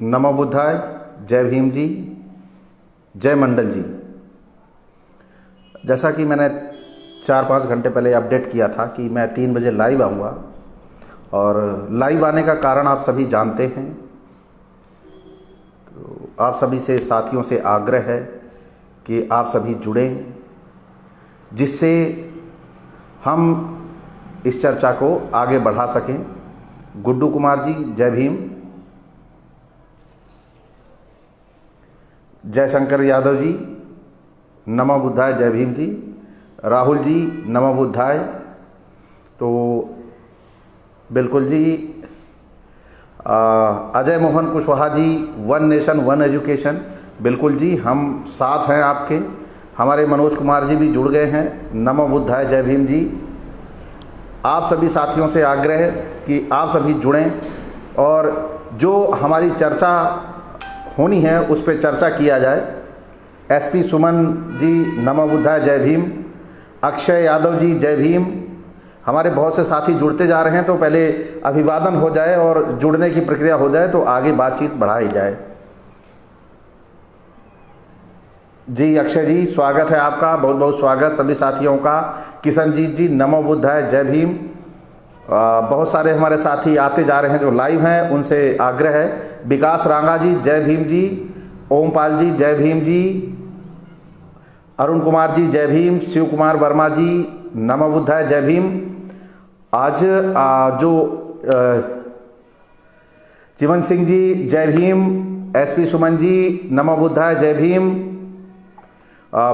नमो बुद्धाय, जय भीम जी, जय मंडल जी। जैसा कि मैंने 4-5 घंटे पहले अपडेट किया था कि मैं 3 बजे लाइव आऊँगा, और लाइव आने का कारण आप सभी जानते हैं। तो आप सभी से, साथियों से आग्रह है कि आप सभी जुड़ें, जिससे हम इस चर्चा को आगे बढ़ा सकें। गुड्डू कुमार जी, जय भीम। जय शंकर यादव जी, नमो बुद्धाय, जय भीम जी। राहुल जी, नमो बुद्धाय। तो बिल्कुल जी, Ajay Mohan Kushwaha ji, one nation one education, बिल्कुल जी, हम साथ हैं आपके। हमारे मनोज कुमार जी भी जुड़ गए हैं, नमो बुद्धाय, जय भीम जी। आप सभी साथियों से आग्रह है कि आप सभी जुड़ें, और जो हमारी चर्चा होनी है उस पर चर्चा किया जाए। एसपी सुमन जी, नमो बुद्धाय, जय भीम। अक्षय यादव जी, जय भीम। हमारे बहुत से साथी जुड़ते जा रहे हैं, तो पहले अभिवादन हो जाए और जुड़ने की प्रक्रिया हो जाए, तो आगे बातचीत बढ़ाई जाए। जी अक्षय जी, स्वागत है आपका, बहुत बहुत स्वागत सभी साथियों का। किशनजीत जी, नमो बुद्धाय, जय भीम। बहुत सारे हमारे साथी आते जा रहे हैं जो लाइव हैं, उनसे आग्रह है। विकास रांगा जी, जय भीम जी। ओमपाल जी, जय भीम जी। अरुण कुमार जी, जय भीम। शिव कुमार वर्मा जी, नमो बुद्धाय, जय भीम। आज जो चिमन सिंह जी, जय भीम। एसपी सुमन जी, नमो बुद्धाय, जय भीम।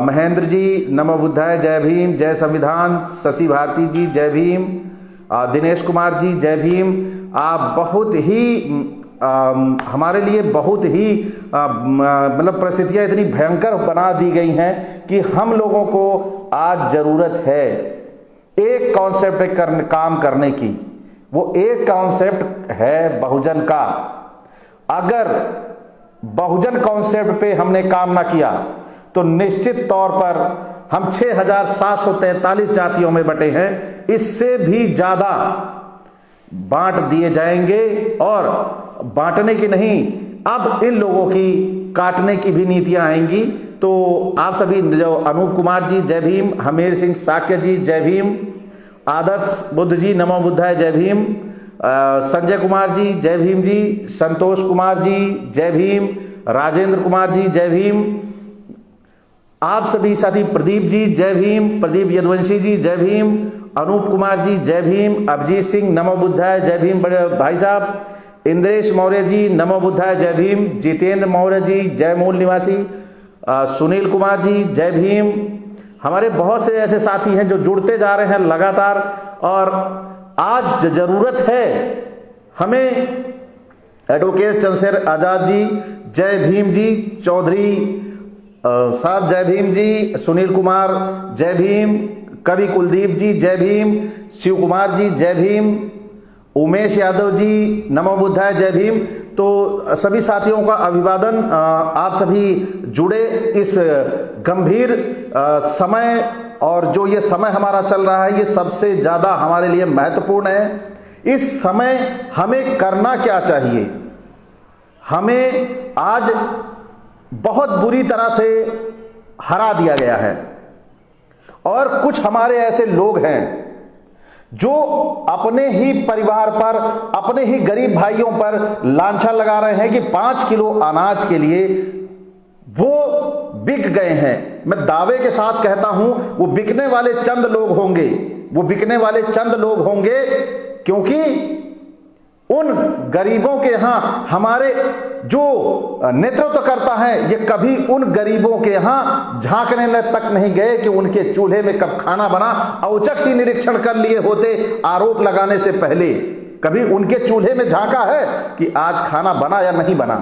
महेंद्र जी, नमो बुद्धाय, जय भीम। जय संविधान, शशि भारती जी, जय भीम। दिनेश कुमार जी, जय भीम। आप बहुत ही हमारे लिए बहुत ही मतलब परिस्थितियां इतनी भयंकर बना दी गई हैं कि हम लोगों को आज जरूरत है एक कॉन्सेप्ट पे काम करने की। वो एक कॉन्सेप्ट है बहुजन का। अगर बहुजन कॉन्सेप्ट पे हमने काम ना किया तो निश्चित तौर पर हम 6,743 जातियों में बटे हैं, इससे भी ज्यादा बांट दिए जाएंगे, और बांटने की नहीं, अब इन लोगों की काटने की भी नीतियां आएंगी। तो आप सभी, जो अनूप कुमार जी, जय भीम। हमीर सिंह साक्य जी, जय भीम। आदर्श बुद्ध जी, नमो बुद्धाय, जय भीम। संजय कुमार जी, जय भीम जी। संतोष कुमार जी, जय भीम। राजेंद्र कुमार जी, जय भीम। आप सभी साथी, प्रदीप जी, जय भीम। प्रदीप यदुवंशी जी, जय भीम। अनूप कुमार जी, जय भीम। अभिजीत सिंह, नमो बुद्धाय, जय भीम बड़े भाई साहब। इंद्रेश मौर्य जी, नमो बुद्धाय, जय भीम। जितेंद्र मौर्य जी, जय मूल निवासी। सुनील कुमार जी, जय भीम। हमारे बहुत से ऐसे साथी हैं जो जुड़ते जा रहे हैं लगातार, और आज जरूरत है हमें। एडवोकेट चंद्रशेखर आजाद जी, जय भीम जी। चौधरी साहब, जय भीम जी। सुनील कुमार, जय भीम। कवि कुलदीप जी, जय भीम। शिव कुमार जी, जय भीम। उमेश यादव जी, नमो बुद्धाय, जय भीम। तो सभी साथियों का अभिवादन। आप सभी जुड़े इस गंभीर समय, और जो ये समय हमारा चल रहा है, ये सबसे ज्यादा हमारे लिए महत्वपूर्ण है। इस समय हमें करना क्या चाहिए? हमें आज बहुत बुरी तरह से हरा दिया गया है, और कुछ हमारे ऐसे लोग हैं जो अपने ही परिवार पर, अपने ही गरीब भाइयों पर लांछन लगा रहे हैं कि 5 किलो अनाज के लिए वो बिक गए हैं। मैं दावे के साथ कहता हूं, वो बिकने वाले चंद लोग होंगे, वो बिकने वाले चंद लोग होंगे, क्योंकि उन गरीबों के यहां हमारे जो नेतृत्व करता है, ये कभी उन गरीबों के यहां झांकने तक नहीं गए कि उनके चूल्हे में कब खाना बना। औचक ही निरीक्षण कर लिए होते आरोप लगाने से पहले। कभी उनके चूल्हे में झांका है कि आज खाना बना या नहीं बना?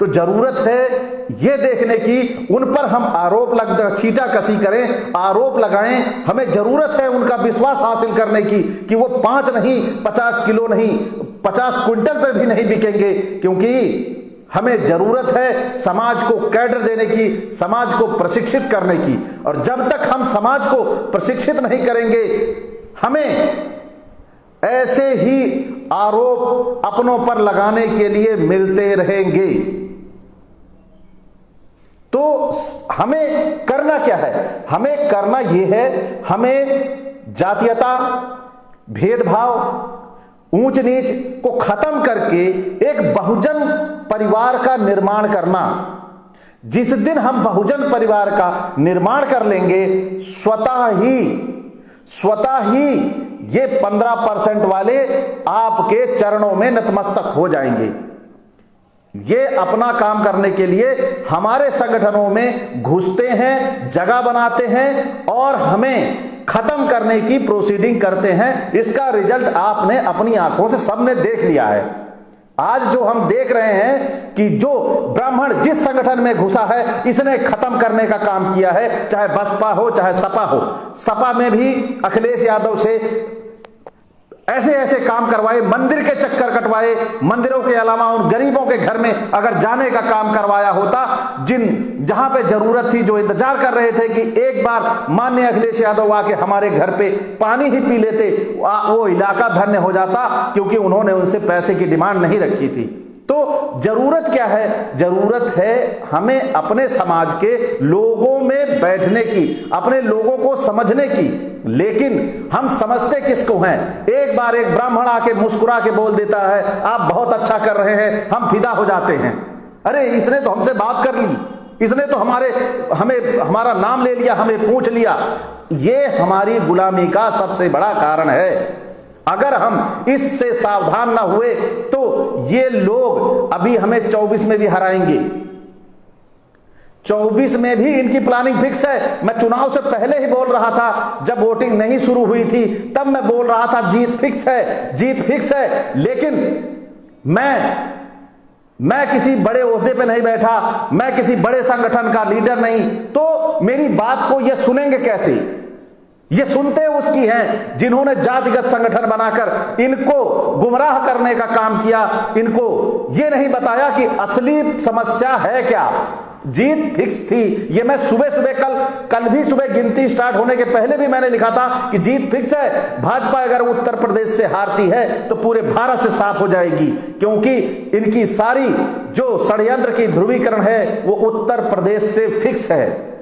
तो जरूरत है ये देखने की, उन पर हम आरोप छीटा कसी करें, आरोप लगाएं। हमें जरूरत है उनका विश्वास हासिल करने की कि वो 5 नहीं, 50 किलो नहीं, 50 क्विंटल पर भी नहीं बिकेंगे, क्योंकि हमें जरूरत है समाज को कैडर देने की, समाज को प्रशिक्षित करने की। और जब तक हम समाज को प्रशिक्षित नहीं करेंगे, हमें ऐसे ही आरोप अपनों पर लगाने के लिए मिलते रहेंगे। तो हमें करना क्या है? हमें करना यह है, हमें जातीयता, भेदभाव, ऊंच नीच को खत्म करके एक बहुजन परिवार का निर्माण करना। जिस दिन हम बहुजन परिवार का निर्माण कर लेंगे, स्वतः ही ये 15% वाले आपके चरणों में नतमस्तक हो जाएंगे। ये अपना काम करने के लिए हमारे संगठनों में घुसते हैं, जगह बनाते हैं और हमें खत्म करने की प्रोसीडिंग करते हैं। इसका रिजल्ट आपने अपनी आंखों से सबने देख लिया है। आज जो हम देख रहे हैं कि जो ब्राह्मण जिस संगठन में घुसा है, इसने खत्म करने का काम किया है, चाहे बसपा हो चाहे सपा हो। सपा में भी अखिलेश यादव से ऐसे ऐसे काम करवाए, मंदिर के चक्कर कटवाए, मंदिरों के अलावा उन गरीबों के घर में अगर जाने का काम करवाया होता, जहां पे जरूरत थी, जो इंतजार कर रहे थे कि एक बार माननीय अखिलेश यादव आके हमारे घर पे पानी ही पी लेते, वो इलाका धन्य हो जाता, क्योंकि उन्होंने उनसे पैसे की डिमांड नहीं रखी थी। तो जरूरत क्या है? जरूरत है हमें अपने समाज के लोगों में बैठने की, अपने लोगों को समझने की। लेकिन हम समझते किसको हैं? एक बार एक ब्राह्मण आके मुस्कुरा के बोल देता है, आप बहुत अच्छा कर रहे हैं, हम फिदा हो जाते हैं। अरे इसने तो हमसे बात कर ली, इसने तो हमारा नाम ले लिया, हमें पूछ लिया। ये हमारी गुलामी का सबसे बड़ा कारण है। अगर हम इससे सावधान ना हुए तो ये लोग अभी हमें 24 में भी हराएंगे। 24 में भी इनकी प्लानिंग फिक्स है। मैं चुनाव से पहले ही बोल रहा था, जब वोटिंग नहीं शुरू हुई थी तब मैं बोल रहा था जीत फिक्स है, जीत फिक्स है। लेकिन मैं किसी बड़े ओहदे पे नहीं बैठा, मैं किसी बड़े संगठन का लीडर नहीं, तो मेरी बात को ये सुनेंगे कैसे? ये सुनते उसकी हैं जिन्होंने जातिगत संगठन बनाकर इनको गुमराह करने का काम किया। इनको ये नहीं बताया कि असली समस्या है क्या। जीत फिक्स थी। ये मैं कल भी सुबह गिनती स्टार्ट होने के पहले भी मैंने लिखा था कि जीत फिक्स है। भाजपा अगर उत्तर प्रदेश से हारती है तो पूरे भारत से साफ हो जाएगी, क्योंकि इनकी सारी जो षड्यंत्र की ध्रुवीकरण है वो उत्तर प्रदेश से फिक्स है।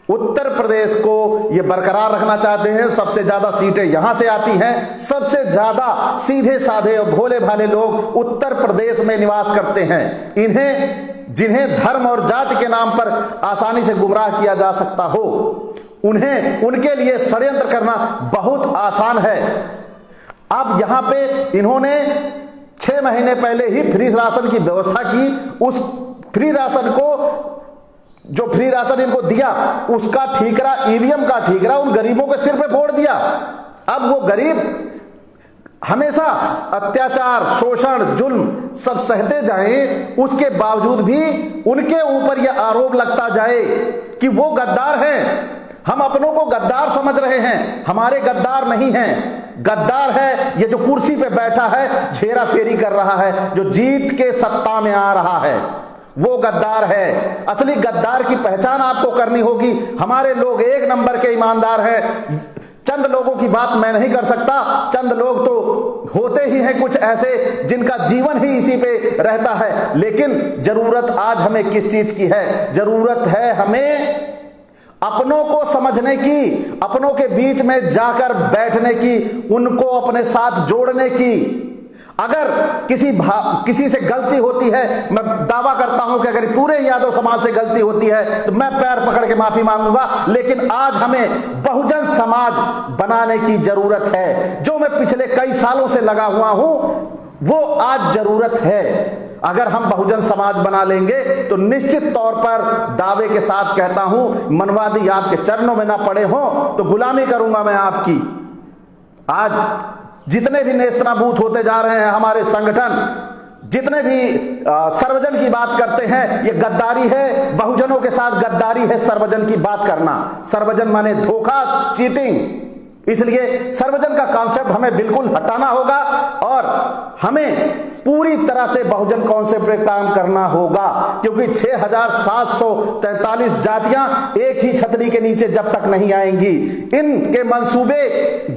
उत्तर प्रदेश को ये बरकरार रखना चाहते हैं। सबसे ज्यादा सीटें यहां से आती हैं। सबसे ज्यादा सीधे साधे और भोले भाले लोग उत्तर प्रदेश में निवास करते हैं। जिन्हें धर्म और जाति के नाम पर आसानी से गुमराह किया जा सकता हो, उनके लिए षड्यंत्र करना बहुत आसान है। अब यहां पे इन्होंने 6 महीने पहले ही फ्री राशन की व्यवस्था की। उस फ्री राशन को, जो फ्री राशन इनको दिया, उसका ठीकरा, ईवीएम का ठीकरा उन गरीबों के सिर पे फोड़ दिया। अब वो गरीब हमेशा अत्याचार, शोषण, जुल्म सब सहते जाएं, उसके बावजूद भी उनके ऊपर यह आरोप लगता जाए कि वो गद्दार हैं। हम अपनों को गद्दार समझ रहे हैं, हमारे गद्दार नहीं हैं। गद्दार है ये जो कुर्सी पे बैठा है, घेरा फेरी कर रहा है, जो जीत के सत्ता में आ रहा है, वो गद्दार है। असली गद्दार की पहचान आपको करनी होगी। हमारे लोग एक नंबर के ईमानदार हैं। चंद लोगों की बात मैं नहीं कर सकता। चंद लोग तो होते ही हैं कुछ ऐसे जिनका जीवन ही इसी पे रहता है। लेकिन जरूरत आज हमें किस चीज की है? जरूरत है हमें अपनों को समझने की, अपनों के बीच में जाकर बैठने की, उनको अपने साथ जोड़ने की। अगर किसी से गलती होती है, मैं दावा करता हूं कि अगर पूरे यादव समाज से गलती होती है तो मैं पैर पकड़ के माफी मांगूंगा। लेकिन आज हमें बहुजन समाज बनाने की जरूरत है। जो मैं पिछले कई सालों से लगा हुआ हूं, वो आज जरूरत है। अगर हम बहुजन समाज बना लेंगे तो निश्चित तौर पर दावे के साथ कहता हूं, मनवादी आपके चरणों में ना पड़े हो तो गुलामी करूंगा मैं आपकी। आज जितने भी नेस्तनाबूत होते जा रहे हैं हमारे संगठन, जितने भी सर्वजन की बात करते हैं, ये गद्दारी है। बहुजनों के साथ गद्दारी है सर्वजन की बात करना। सर्वजन माने धोखा, चीटिंग। इसलिए सर्वजन का कॉन्सेप्ट हमें बिल्कुल हटाना होगा और हमें पूरी तरह से बहुजन कॉन्सेप्ट पे काम करना होगा, क्योंकि 6743 जातियां एक ही छतरी के नीचे जब तक नहीं आएंगी, इनके मंसूबे,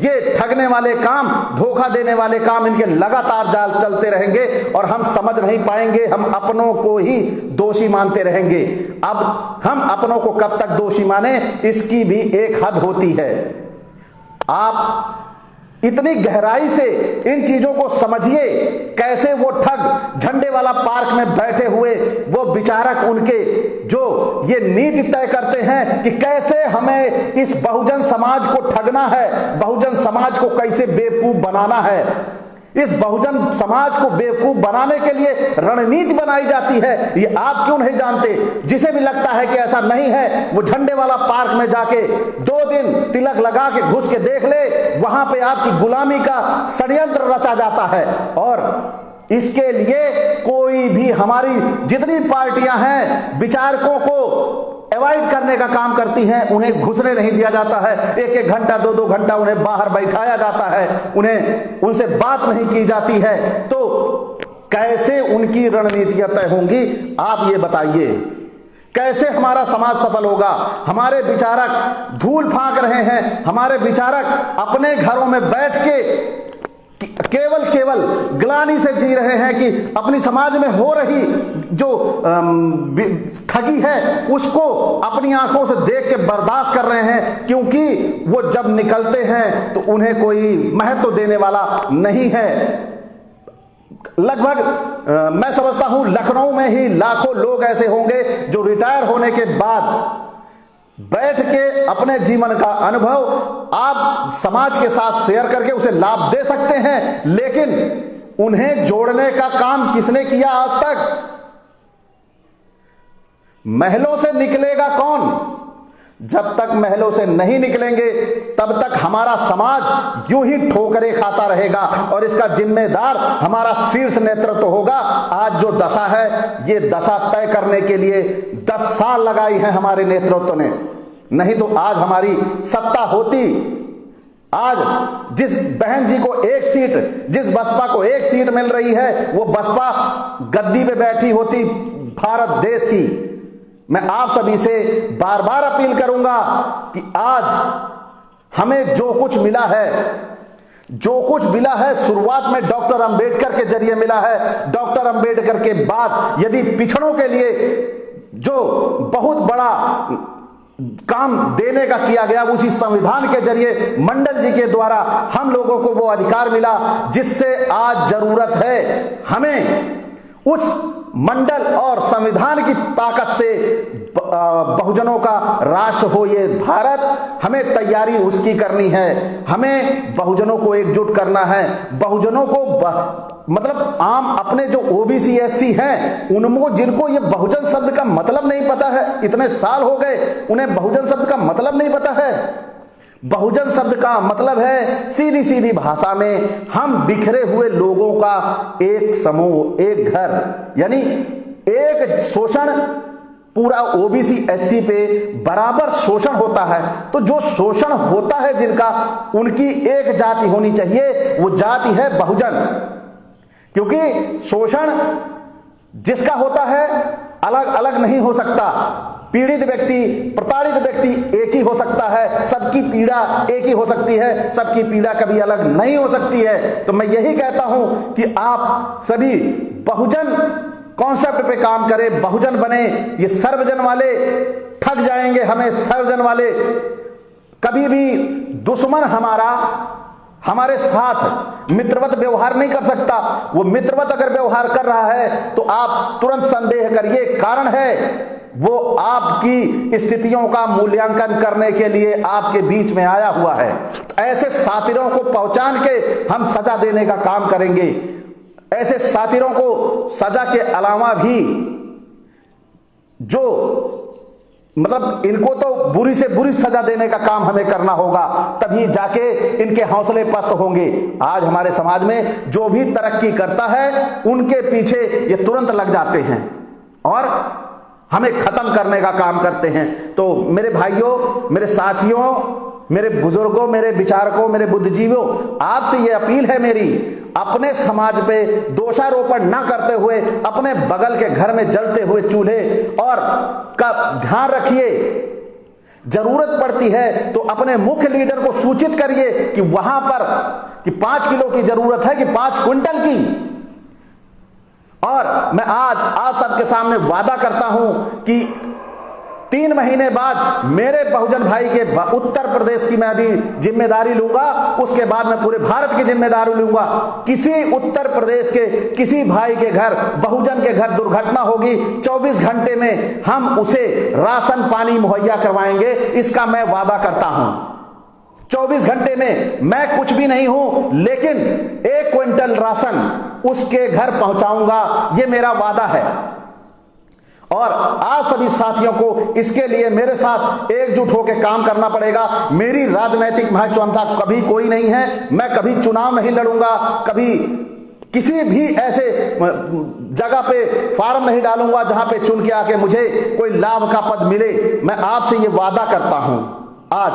ये ठगने वाले काम, धोखा देने वाले काम, इनके लगातार जाल चलते रहेंगे और हम समझ नहीं पाएंगे, हम अपनों को ही दोषी मानते रहेंगे। अब हम अपनों को कब तक दोषी माने, इसकी भी एक हद होती है। आप इतनी गहराई से इन चीजों को समझिए, कैसे वो ठग झंडे वाला पार्क में बैठे हुए वो विचारक, उनके जो ये नीति तय करते हैं कि कैसे हमें इस बहुजन समाज को ठगना है, बहुजन समाज को कैसे बेवकूफ बनाना है, इस बहुजन समाज को बेवकूफ बनाने के लिए रणनीति बनाई जाती है, ये आप क्यों नहीं जानते? जिसे भी लगता है कि ऐसा नहीं है, वो झंडे वाला पार्क में जाके 2 दिन तिलक लगा के घुस के देख ले, वहां पे आपकी गुलामी का षड्यंत्र रचा जाता है। और इसके लिए कोई भी, हमारी जितनी पार्टियां हैं, विचारकों को अवॉइड करने का काम करती हैं, उन्हें घुसने नहीं दिया जाता है, 1-1 घंटा 2-2 घंटा उन्हें बाहर बैठाया जाता है, उन्हें उनसे बात नहीं की जाती है। तो कैसे उनकी रणनीतियां तय होंगी, आप ये बताइए? कैसे हमारा समाज सफल होगा? हमारे विचारक धूल फांक रहे हैं, हमारे विचारक अपने घरों में बैठ के केवल ग्लानि से जी रहे हैं कि अपनी समाज में हो रही जो ठगी है उसको अपनी आंखों से देख के बर्दाश्त कर रहे हैं, क्योंकि वो जब निकलते हैं तो उन्हें कोई महत्व देने वाला नहीं है। लगभग मैं समझता हूं लखनऊ में ही लाखों लोग ऐसे होंगे जो रिटायर होने के बाद बैठ के अपने जीवन का अनुभव आप समाज के साथ शेयर करके उसे लाभ दे सकते हैं, लेकिन उन्हें जोड़ने का काम किसने किया आज तक? महलों से निकलेगा कौन? जब तक महलों से नहीं निकलेंगे तब तक हमारा समाज यूं ही ठोकरें खाता रहेगा और इसका जिम्मेदार हमारा शीर्ष नेतृत्व होगा। आज जो दशा है, ये दशा तय करने के लिए 10 साल लगाई है हमारे नेतृत्व ने, नहीं तो आज हमारी सत्ता होती। आज जिस बहन जी को 1 सीट, जिस बसपा को 1 सीट मिल रही है, वो बसपा गद्दी पे बैठी होती भारत देश की। मैं आप सभी से बार बार अपील करूंगा कि आज हमें जो कुछ मिला है शुरुआत में डॉक्टर अंबेडकर के जरिए मिला है। डॉक्टर अंबेडकर के बाद यदि पिछड़ों के लिए जो बहुत बड़ा काम देने का किया गया, उसी संविधान के जरिए मंडल जी के द्वारा हम लोगों को वो अधिकार मिला, जिससे आज जरूरत है हमें उस मंडल और संविधान की ताकत से बहुजनों का राष्ट्र हो ये भारत, हमें तैयारी उसकी करनी है। हमें बहुजनों को एकजुट करना है। बहुजनों को मतलब आम अपने जो ओबीसी एससी हैं, उनको जिनको ये बहुजन शब्द का मतलब नहीं पता है, इतने साल हो गए उन्हें बहुजन शब्द का मतलब नहीं पता है। बहुजन शब्द का मतलब है सीधी सीधी भाषा में हम बिखरे हुए लोगों का एक समूह, एक घर, यानी एक शोषण पूरा ओबीसी एससी पे बराबर शोषण होता है। तो जो शोषण होता है जिनका, उनकी एक जाति होनी चाहिए, वो जाति है बहुजन। क्योंकि शोषण जिसका होता है अलग अलग नहीं हो सकता। पीड़ित व्यक्ति, प्रताड़ित व्यक्ति एक ही हो सकता है, सबकी पीड़ा एक ही हो सकती है, सबकी पीड़ा कभी अलग नहीं हो सकती है। तो मैं यही कहता हूं कि आप सभी बहुजन कॉन्सेप्ट पे काम करें, बहुजन बने। ये सर्वजन वाले ठग जाएंगे हमें, सर्वजन वाले कभी भी दुश्मन हमारे साथ मित्रवत व्यवहार नहीं कर सकता। वो मित्रवत अगर व्यवहार कर रहा है तो आप तुरंत संदेह करिए, कारण है वो आपकी स्थितियों का मूल्यांकन करने के लिए आपके बीच में आया हुआ है। तो ऐसे साथीरों को पहचान के हम सजा देने का काम करेंगे। ऐसे साथीरों को सजा के अलावा भी जो मतलब इनको तो बुरी से बुरी सजा देने का काम हमें करना होगा, तभी जाके इनके हौसले पस्त होंगे। आज हमारे समाज में जो भी तरक्की करता है उनके पीछे ये तुरंत लग जाते हैं और हमें खत्म करने का काम करते हैं। तो मेरे भाइयों, मेरे साथियों, मेरे बुजुर्गों, मेरे विचारकों, मेरे बुद्धिजीवियों, आपसे ये अपील है मेरी, अपने समाज पे दोषारोपण ना करते हुए अपने बगल के घर में जलते हुए चूल्हे और का ध्यान रखिए। जरूरत पड़ती है तो अपने मुख्य लीडर को सूचित करिए कि वहां पर कि 5 किलो की जरूरत है कि 5 क्विंटल की। और मैं आज आप सबके सामने वादा करता हूं कि 3 महीने बाद मेरे बहुजन भाई के उत्तर प्रदेश की मैं अभी जिम्मेदारी लूंगा, उसके बाद मैं पूरे भारत की जिम्मेदारी लूंगा। किसी उत्तर प्रदेश के किसी भाई के घर, बहुजन के घर दुर्घटना होगी, 24 घंटे में हम उसे राशन पानी मुहैया करवाएंगे, इसका मैं वादा करता हूं। 24 घंटे में मैं कुछ भी नहीं हूं, लेकिन 1 क्विंटल राशन उसके घर पहुंचाऊंगा, यह मेरा वादा है। और आप सभी साथियों को इसके लिए मेरे साथ एकजुट होकर काम करना पड़ेगा। मेरी राजनीतिक महत्वाकांक्षा कभी कोई नहीं है, मैं कभी चुनाव नहीं लड़ूंगा, कभी किसी भी ऐसे जगह पे फार्म नहीं डालूंगा जहां पे चुन के आके मुझे कोई लाभ का पद मिले। मैं आपसे ये वादा करता हूं आज,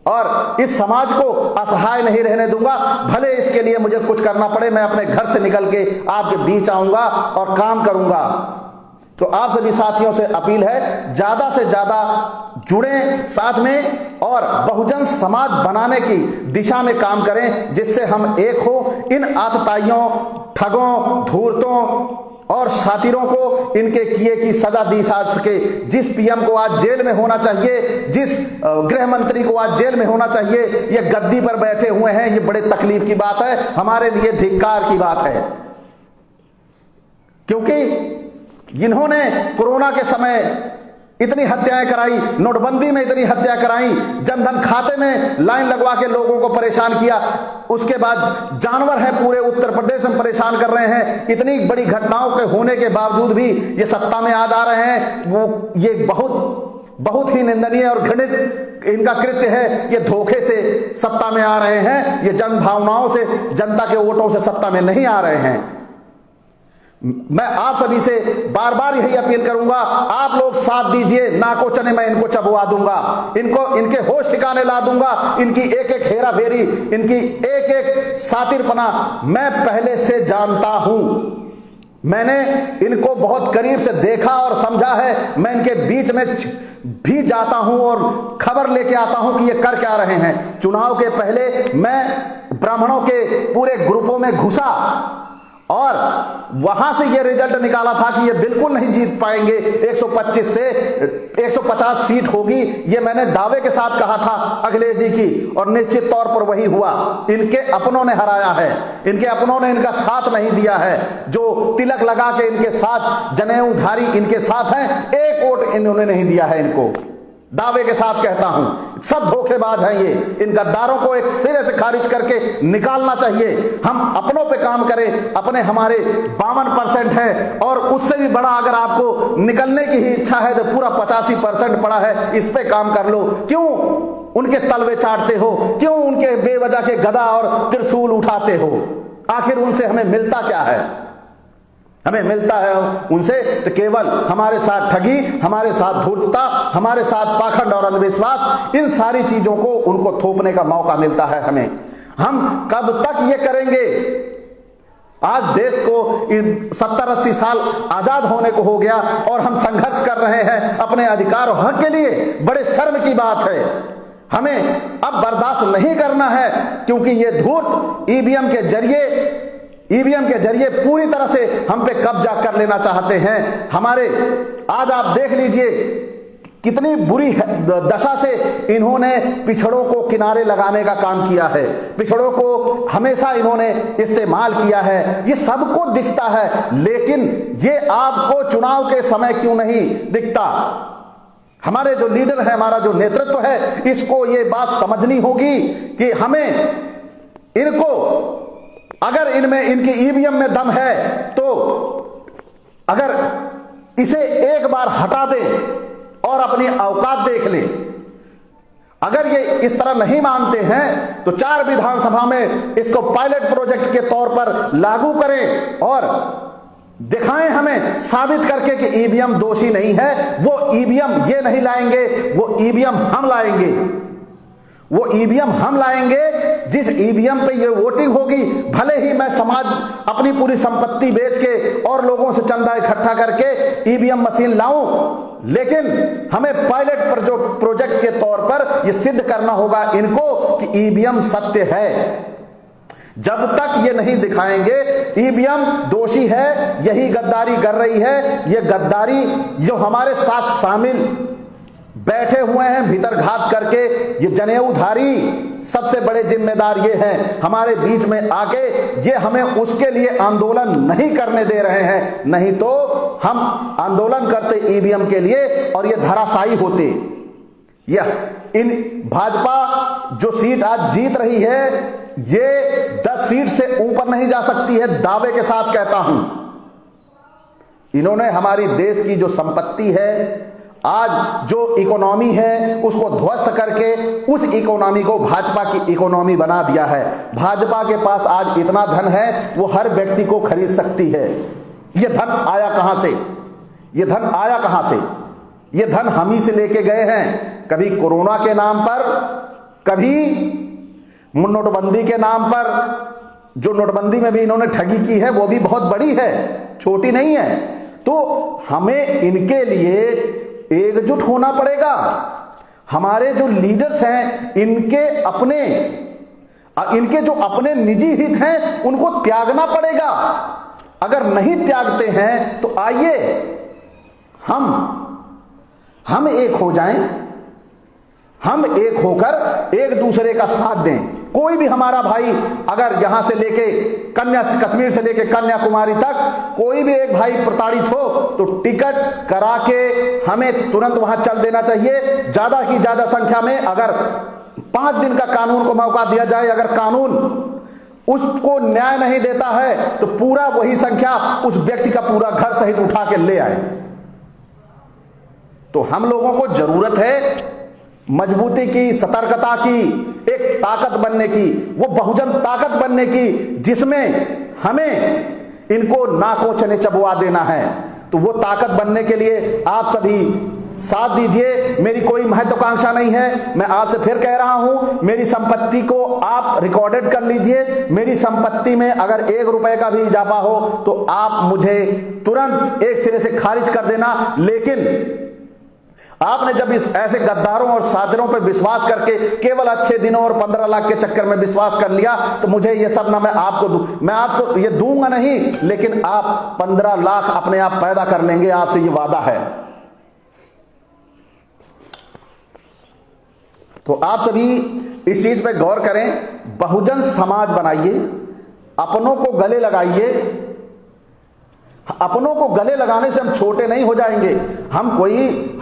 और इस समाज को असहाय नहीं रहने दूंगा। भले इसके लिए मुझे कुछ करना पड़े, मैं अपने घर से निकल के आपके बीच आऊंगा और काम करूंगा। तो आप सभी साथियों से अपील है, ज्यादा से ज्यादा जुड़ें साथ में और बहुजन समाज बनाने की दिशा में काम करें, जिससे हम एक हो। इन आतताइयों, ठगों, धूर्तों और शातिरों को इनके किए की सजा दी जा सके। जिस पीएम को आज जेल में होना चाहिए, जिस गृह मंत्री को आज जेल में होना चाहिए, ये गद्दी पर बैठे हुए हैं, ये बड़े तकलीफ की बात है, हमारे लिए धिक्कार की बात है। क्योंकि जिन्होंने कोरोना के समय इतनी हत्याएं कराई, नोटबंदी में इतनी हत्या कराई, जनधन खाते में लाइन लगवा के लोगों को परेशान किया, उसके बाद जानवर हैं पूरे उत्तर प्रदेश में परेशान कर रहे हैं। इतनी बड़ी घटनाओं के होने के बावजूद भी ये सत्ता में आज आ रहे हैं। वो ये बहुत ही निंदनीय और घृणित इनका कृत्य है। ये धोखे से सत्ता में आ रहे हैं, ये जन भावनाओं से, जनता के वोटों से सत्ता में नहीं आ रहे हैं। मैं आप सभी से बार बार यही अपील करूंगा, आप लोग साथ दीजिए, नाको चने मैं इनको चबवा दूंगा, इनके होश ठिकाने ला दूंगा। इनकी एक एक हेरा फेरी, इनकी एक एक सातिरपना मैं पहले से जानता हूं। मैंने इनको बहुत करीब से देखा और समझा है। मैं इनके बीच में भी जाता हूं और खबर लेके आता हूं कि ये कर क्या रहे हैं। चुनाव के पहले मैं ब्राह्मणों के पूरे ग्रुपों में घुसा और वहां से ये रिजल्ट निकाला था कि ये बिल्कुल नहीं जीत पाएंगे, 125 से 150 सीट होगी, ये मैंने दावे के साथ कहा था अखिलेश जी की, और निश्चित तौर पर वही हुआ। इनके अपनों ने हराया है, इनके अपनों ने इनका साथ नहीं दिया है। जो तिलक लगा के इनके साथ, जनेऊधारी इनके साथ हैं, 1 वोट इन्होंने नहीं दिया है इनको। दावे के साथ कहता हूं, सब धोखेबाज हैं ये। इन गद्दारों को एक सिरे से खारिज करके निकालना चाहिए। हम अपनों पे काम करें, अपने हमारे 52% है, और उससे भी बड़ा अगर आपको निकलने की ही इच्छा है तो पूरा 85% पड़ा है, इस पे काम कर लो। क्यों उनके तलवे चाटते हो? क्यों उनके बेवजह के गदा और त्रिशूल उठाते हो? आखिर उनसे हमें मिलता क्या है? हमें मिलता है उनसे तो केवल हमारे साथ ठगी, हमारे साथ धूर्तता, हमारे साथ पाखंड और अंधविश्वास, इन सारी चीजों को उनको थोपने का मौका मिलता है हमें। हम कब तक ये करेंगे? आज देश को 70-80 साल आजाद होने को हो गया और हम संघर्ष कर रहे हैं अपने अधिकार और हक के लिए। बड़े शर्म की बात है। हमें अब बर्दाश्त नहीं करना है, क्योंकि ये धूर्त ईवीएम के जरिए पूरी तरह से हम पे कब्जा कर लेना चाहते हैं। हमारे आज आप देख लीजिए कितनी बुरी दशा से इन्होंने पिछड़ों को किनारे लगाने का काम किया है। पिछड़ों को हमेशा इन्होंने इस्तेमाल किया है। ये सबको दिखता है, लेकिन ये आपको चुनाव के समय क्यों नहीं दिखता? हमारे जो लीडर है, हमारा जो नेतृत्व है, इसको ये बात समझनी होगी कि हमें इनको, अगर इनमें, इनकी ईवीएम में दम है, तो अगर इसे एक बार हटा दें और अपनी औकात देख लें। अगर ये इस तरह नहीं मानते हैं तो 4 विधानसभा में इसको पायलट प्रोजेक्ट के तौर पर लागू करें और दिखाएं हमें साबित करके कि ईवीएम दोषी नहीं है। वो ईवीएम ये नहीं लाएंगे, वो ईवीएम हम लाएंगे। वो ईवीएम हम लाएंगे। जिस ईवीएम पे ये वोटिंग होगी, भले ही मैं समाज अपनी पूरी संपत्ति बेच के और लोगों से चंदा इकट्ठा करके ईवीएम मशीन लाऊं, लेकिन हमें पायलट प्रोजेक्ट के तौर पर यह सिद्ध करना होगा इनको कि ईवीएम सत्य है। जब तक ये नहीं दिखाएंगे ईवीएम दोषी है, यही गद्दारी कर रही है, ये गद्दारी जो हमारे साथ शामिल बैठे हुए हैं भीतर घात करके, ये जनेऊधारी सबसे बड़े जिम्मेदार ये हैं, हमारे बीच में आके ये हमें उसके लिए आंदोलन नहीं करने दे रहे हैं। नहीं तो हम आंदोलन करते ईवीएम के लिए और ये धराशायी होते। यह इन भाजपा जो सीट आज जीत रही है, ये 10 सीट से ऊपर नहीं जा सकती है, दावे के साथ कहता हूं। इन्होंने हमारी देश की जो संपत्ति है, आज जो इकोनॉमी है, उसको ध्वस्त करके उस इकोनॉमी को भाजपा की इकोनॉमी बना दिया है। भाजपा के पास आज इतना धन है, वो हर व्यक्ति को खरीद सकती है। ये धन आया कहां से? ये धन आया कहां से? ये धन हम ही से लेके गए हैं, कभी कोरोना के नाम पर, कभी नोटबंदी के नाम पर। जो नोटबंदी में भी इन्होंने ठगी की है वो भी बहुत बड़ी है, छोटी नहीं है। तो हमें इनके लिए एकजुट होना पड़ेगा। हमारे जो लीडर्स हैं, इनके जो अपने निजी हित हैं उनको त्यागना पड़ेगा। अगर नहीं त्यागते हैं तो आइए हम एक हो जाएं, हम एक होकर एक दूसरे का साथ दें। कोई भी हमारा भाई अगर यहां से लेके कश्मीर से लेके कन्याकुमारी तक कोई भी एक भाई प्रताड़ित हो तो टिकट करा के हमें तुरंत वहां चल देना चाहिए। ज्यादा की ज्यादा संख्या में, अगर 5 दिन का कानून को मौका दिया जाए, अगर कानून उसको न्याय नहीं देता है तो पूरा वही संख्या उस व्यक्ति का पूरा घर सहित उठा के ले आए। तो हम लोगों को जरूरत है मजबूती की, सतर्कता की, एक ताकत बनने की, वो बहुजन ताकत बनने की, जिसमें हमें इनको नाकों चने चबवा देना है। तो वो ताकत बनने के लिए आप सभी साथ दीजिए। मेरी कोई महत्वाकांक्षा नहीं है, मैं आपसे फिर कह रहा हूं, मेरी संपत्ति को आप रिकॉर्डेड कर लीजिए। मेरी संपत्ति में अगर 1 रुपए का भी इजाफा हो तो आप मुझे तुरंत एक सिरे से खारिज कर देना। लेकिन आपने जब इस ऐसे गद्दारों और साधिरों पर विश्वास करके केवल अच्छे दिनों और 15 लाख के चक्कर में विश्वास कर लिया तो मुझे ये सब ना मैं आपसे ये दूंगा नहीं, लेकिन आप 15 लाख अपने आप पैदा कर लेंगे, आपसे ये वादा है। तो आप सभी इस चीज पे गौर करें, बहुजन समाज बनाइए, अपनों को गले लगाइए। अपनों को गले लगाने से हम छोटे नहीं हो जाएंगे।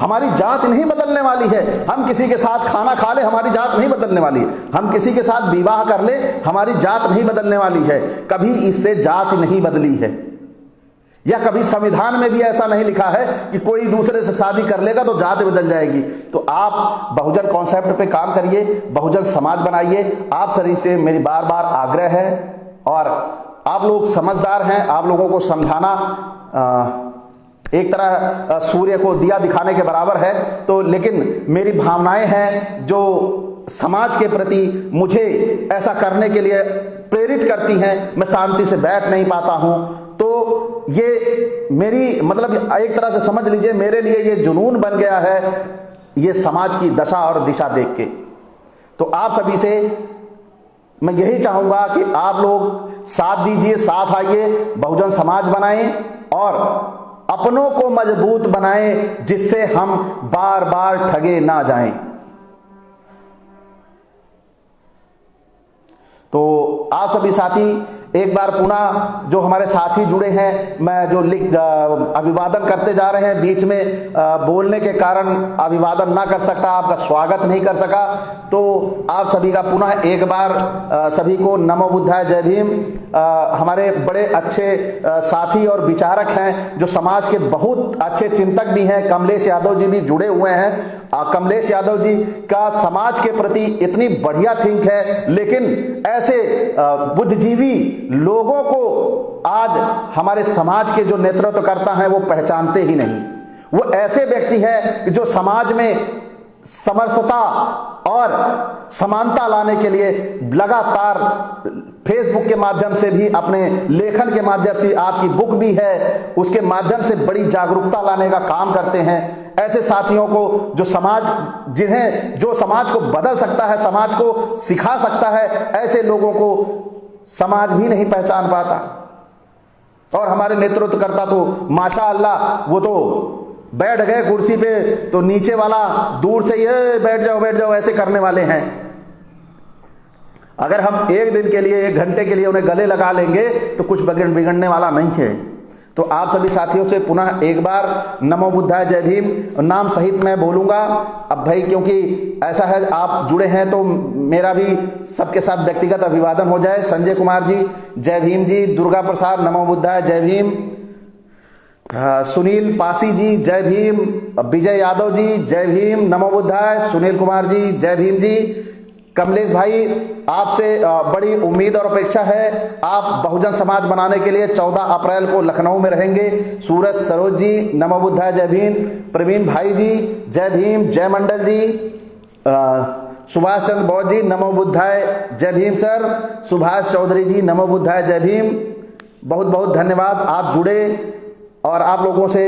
हमारी जात नहीं बदलने वाली है। हम किसी के साथ खाना खा ले, हमारी जात नहीं बदलने वाली है। हम किसी के साथ विवाह कर ले, हमारी जात नहीं बदलने वाली है। कभी इससे जात नहीं बदली है, या कभी संविधान में भी ऐसा नहीं लिखा है कि कोई दूसरे से शादी कर लेगा तो जात बदल जाएगी। तो आप बहुजन कॉन्सेप्ट पे काम करिए, बहुजन समाज बनाइए। आप सभी से मेरी बार बार आग्रह है, और आप लोग समझदार हैं, आप लोगों को समझाना एक तरह सूर्य को दिया दिखाने के बराबर है। तो लेकिन मेरी भावनाएं हैं जो समाज के प्रति मुझे ऐसा करने के लिए प्रेरित करती हैं। मैं शांति से बैठ नहीं पाता हूं। तो ये मेरी मतलब एक तरह से समझ लीजिए, मेरे लिए ये जुनून बन गया है, ये समाज की दशा और दिशा देख के। तो आप सभी से मैं यही चाहूंगा कि आप लोग साथ दीजिए, साथ आइए, बहुजन समाज बनाएं और अपनों को मजबूत बनाएं, जिससे हम बार बार ठगे ना जाएं। तो आप सभी साथी एक बार पुनः जो हमारे साथी जुड़े हैं, मैं जो अभिवादन करते जा रहे हैं, बीच में बोलने के कारण अभिवादन ना कर सकता, आपका स्वागत नहीं कर सका, तो आप सभी का पुनः एक बार सभी को नमो बुद्धाय, जय भीम। हमारे बड़े अच्छे साथी और विचारक हैं, जो समाज के बहुत अच्छे चिंतक भी हैं। कमलेश यादव जी भी जुड़े हुए हैं। कमलेश यादव जी का समाज के प्रति इतनी बढ़िया थिंक है, लेकिन ऐसे बुद्धिजीवी लोगों को आज हमारे समाज के जो नेतृत्व करता है वो पहचानते ही नहीं। वो ऐसे व्यक्ति हैं जो समाज में समरसता और समानता लाने के लिए लगातार फेसबुक के माध्यम से भी, अपने लेखन के माध्यम से, आपकी बुक भी है उसके माध्यम से बड़ी जागरूकता लाने का काम करते हैं। ऐसे साथियों को जो समाज को बदल सकता है, समाज को सिखा सकता है, ऐसे लोगों को समाज भी नहीं पहचान पाता। और हमारे नेतृत्वकर्ता तो माशाअल्लाह, वो तो बैठ गए कुर्सी पे तो नीचे वाला दूर से ये बैठ जाओ ऐसे करने वाले हैं। अगर हम एक दिन के लिए, एक घंटे के लिए उन्हें गले लगा लेंगे तो कुछ बिगड़ने वाला नहीं है। तो आप सभी साथियों से पुनः एक बार नमो बुद्धाय, जय भीम नाम सहित मैं बोलूंगा। अब भाई क्योंकि ऐसा है, आप जुड़े हैं तो मेरा भी सबके साथ व्यक्तिगत अभिवादन हो जाए। संजय कुमार जी जय भीम जी, दुर्गा प्रसाद नमो बुद्धाय जय भीम, सुनील पासी जी जय भीम, विजय यादव जी जय भीम नमो बुद्धाय, सुनील कुमार जी जय भीम जी, कमलेश भाई आपसे बड़ी उम्मीद और अपेक्षा है। आप बहुजन समाज बनाने के लिए 14 अप्रैल को लखनऊ में रहेंगे। सूरज सरोज जी नमो बुद्धाय जय भीम, प्रवीण भाई जी जय भीम, जय मंडल जी, सुभाष चंद्र बोस जी नमो बुद्धाय जय भीम सर, सुभाष चौधरी जी नमो बुद्धाय जय भीम। बहुत बहुत धन्यवाद, आप जुड़े और आप लोगों से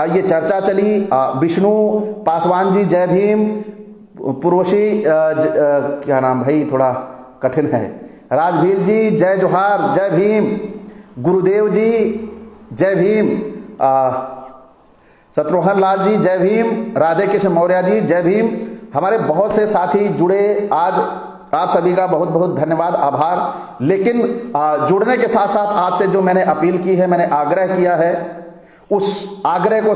ये चर्चा चली। विष्णु पासवान जी जय भीम, पुरोशी क्या नाम भाई थोड़ा कठिन है, राजवीर जी जय जोहार जय भीम, गुरुदेव जी जय भीम, शत्रुघ्न लाल जी जय भीम, राधे कृष्ण मौर्य जी जय भीम। हमारे बहुत से साथी जुड़े आज, आप सभी का बहुत बहुत धन्यवाद, आभार। लेकिन जुड़ने के साथ साथ आपसे जो मैंने अपील की है, मैंने आग्रह किया है, उस आग्रह को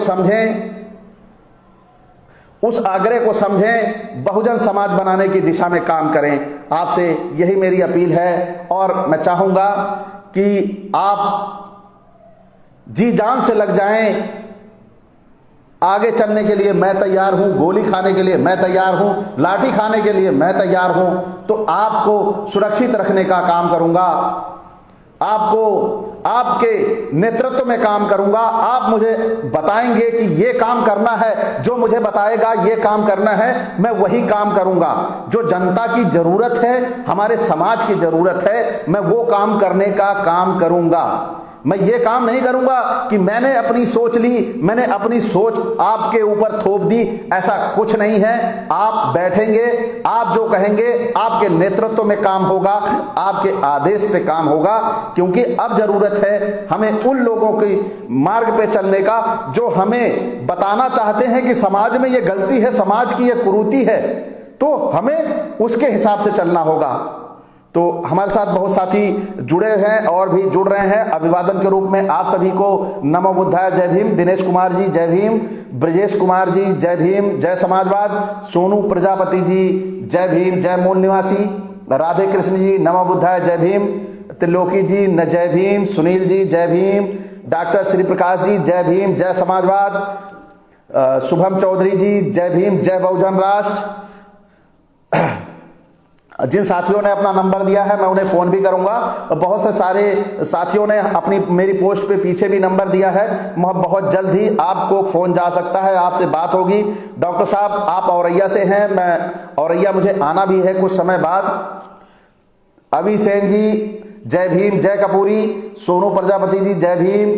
समझें, बहुजन समाज बनाने की दिशा में काम करें। आपसे यही मेरी अपील है और मैं चाहूंगा कि आप जी जान से लग जाएं। आगे चलने के लिए मैं तैयार हूं, गोली खाने के लिए मैं तैयार हूं, लाठी खाने के लिए मैं तैयार हूं। तो आपको सुरक्षित रखने का काम करूंगा, आपको आपके नेतृत्व में काम करूंगा। आप मुझे बताएंगे कि ये काम करना है, जो मुझे बताएगा ये काम करना है, मैं वही काम करूंगा। जो जनता की जरूरत है, हमारे समाज की जरूरत है, मैं वो काम करने का काम करूंगा। मैं ये काम नहीं करूंगा कि मैंने अपनी सोच ली, मैंने अपनी सोच आपके ऊपर थोप दी, ऐसा कुछ नहीं है। आप बैठेंगे, आप जो कहेंगे, आपके नेतृत्व में काम होगा, आपके आदेश पे काम होगा। क्योंकि अब जरूरत है हमें उन लोगों के मार्ग पे चलने का जो हमें बताना चाहते हैं कि समाज में ये गलती है, समाज की ये कुरीति है, तो हमें उसके हिसाब से चलना होगा। तो हमारे साथ बहुत साथी जुड़े हैं और भी जुड़ रहे हैं। अभिवादन के रूप में आप सभी को नमो बुद्धाय जय भीम। दिनेश कुमार जी जय भीम, ब्रजेश कुमार जी जय भीम, जय समाजवाद, सोनू प्रजापति जी जय भीम, जय मूल निवासी, राधे कृष्ण जी नमो बुद्धाय जय भीम, त्रिलोकी जी न जय भीम, सुनील जी जय भीम, डॉक्टर श्री प्रकाश जी जय भीम, जय समाजवाद, शुभम चौधरी जी जय भीम, जय बहुजन राष्ट्र। जिन साथियों ने अपना नंबर दिया है मैं उन्हें फोन भी करूंगा। बहुत से सारे साथियों ने अपनी मेरी पोस्ट पे पीछे भी नंबर दिया है। बहुत जल्द ही आपको फोन जा सकता है, आपसे बात होगी। डॉक्टर साहब आप औरैया से हैं, मैं औरैया मुझे आना भी है कुछ समय बाद। अभी सेन जी जय भीम, जय कपूरी, सोनू प्रजापति जी जय भीम।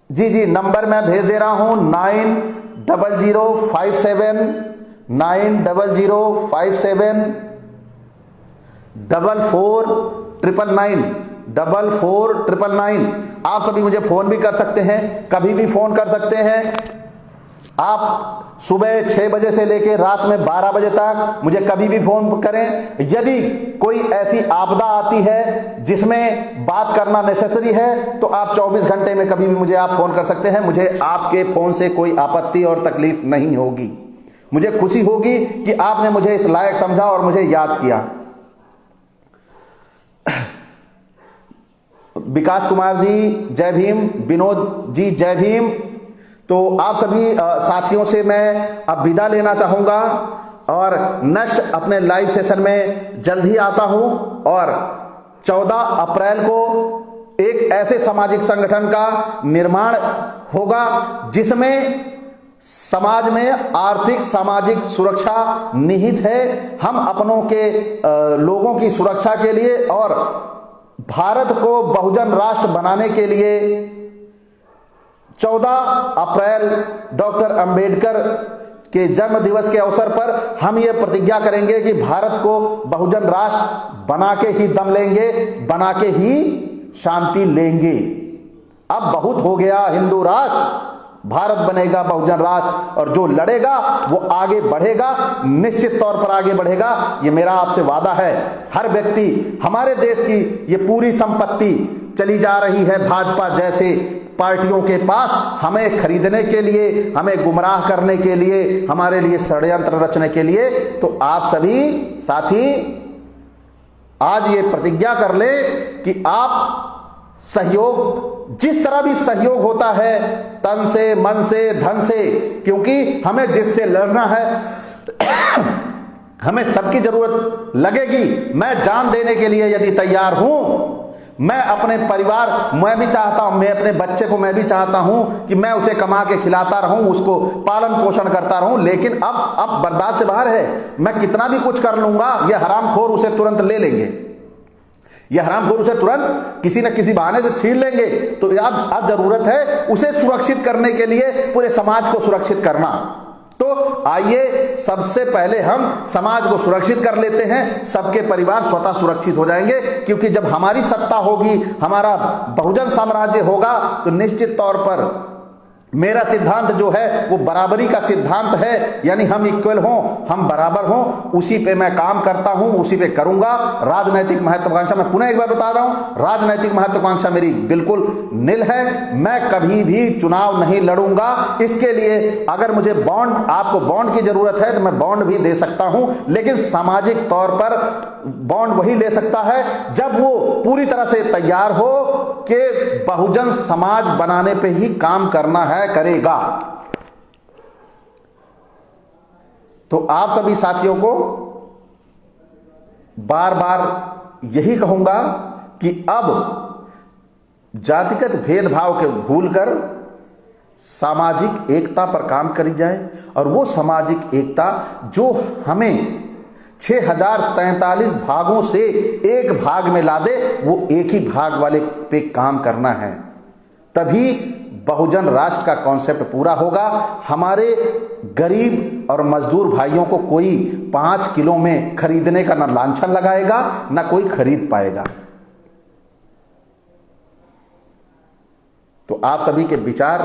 जी नंबर मैं भेज दे रहा हूं 90005790004499 आप सभी मुझे फोन भी कर सकते हैं, कभी भी फोन कर सकते हैं। आप सुबह 6 बजे से लेकर रात में 12 बजे तक मुझे कभी भी फोन करें। यदि कोई ऐसी आपदा आती है जिसमें बात करना नेसेसरी है तो आप 24 घंटे में कभी भी मुझे आप फोन कर सकते हैं। मुझे आपके फोन से कोई आपत्ति और तकलीफ नहीं होगी। मुझे खुशी होगी कि आपने मुझे इस लायक समझा और मुझे याद किया। विकास कुमार जी जय भीम, विनोद जी जय भीम। तो आप सभी साथियों से मैं अब विदा लेना चाहूंगा और नेक्स्ट अपने लाइव सेशन में जल्द ही आता हूं। और 14 अप्रैल को एक ऐसे सामाजिक संगठन का निर्माण होगा जिसमें समाज में आर्थिक सामाजिक सुरक्षा निहित है। हम अपनों के लोगों की सुरक्षा के लिए और भारत को बहुजन राष्ट्र बनाने के लिए 14 अप्रैल डॉक्टर अंबेडकर के जन्म दिवस के अवसर पर हम ये प्रतिज्ञा करेंगे कि भारत को बहुजन राष्ट्र बना के ही दम लेंगे, बना के ही शांति लेंगे। अब बहुत हो गया हिंदू राष्ट्र, भारत बनेगा बहुजन राष्ट्र, और जो लड़ेगा वो आगे बढ़ेगा, निश्चित तौर पर आगे बढ़ेगा। ये मेरा आपसे वादा है। हर व्यक्ति, हमारे देश की ये पूरी संपत्ति चली जा रही है भाजपा जैसे पार्टियों के पास, हमें खरीदने के लिए, हमें गुमराह करने के लिए, हमारे लिए षड्यंत्र रचने के लिए। तो आप सभी साथी आज ये प्रतिज्ञा कर ले कि आप सहयोग, जिस तरह भी सहयोग होता है, तन से, मन से, धन से, क्योंकि हमें जिससे लड़ना है हमें सबकी जरूरत लगेगी। मैं जान देने के लिए यदि तैयार हूं, मैं अपने परिवार, मैं भी चाहता हूं, मैं अपने बच्चे को मैं भी चाहता हूं कि मैं उसे कमा के खिलाता रहूं, उसको पालन पोषण करता रहूं, लेकिन अब बर्दाश्त से बाहर है। मैं कितना भी कुछ कर लूंगा, ये हरामखोर उसे तुरंत ले लेंगे, ये हरामखोर उसे तुरंत किसी न किसी बहाने से छीन लेंगे। तो अब जरूरत है उसे सुरक्षित करने के लिए पूरे समाज को सुरक्षित करना। तो आइए सबसे पहले हम समाज को सुरक्षित कर लेते हैं, सबके परिवार स्वतः सुरक्षित हो जाएंगे। क्योंकि जब हमारी सत्ता होगी, हमारा बहुजन साम्राज्य होगा, तो निश्चित तौर पर मेरा सिद्धांत जो है वो बराबरी का सिद्धांत है, यानी हम इक्वल हों, हम बराबर हों, उसी पे मैं काम करता हूं, उसी पे करूंगा। राजनैतिक महत्वाकांक्षा, मैं पुनः एक बार बता रहा हूं, राजनैतिक महत्वाकांक्षा मेरी बिल्कुल नील है। मैं कभी भी चुनाव नहीं लड़ूंगा। इसके लिए अगर मुझे बॉन्ड, आपको बॉन्ड की जरूरत है तो मैं बॉन्ड भी दे सकता हूं, लेकिन सामाजिक तौर पर बॉन्ड वही ले सकता है जब वो पूरी तरह से तैयार हो कि बहुजन समाज बनाने पे ही काम करना है, करेगा। तो आप सभी साथियों को बार बार यही कहूंगा कि अब जातिगत भेदभाव के भूलकर सामाजिक एकता पर काम करी जाए, और वो सामाजिक एकता जो हमें 6043 भागों से एक भाग में ला दे, वो एक ही भाग वाले पे काम करना है। तभी बहुजन राष्ट्र का कॉन्सेप्ट पूरा होगा। हमारे गरीब और मजदूर भाइयों को कोई 5 किलो में खरीदने का ना लांछन लगाएगा, ना कोई खरीद पाएगा। तो आप सभी के विचार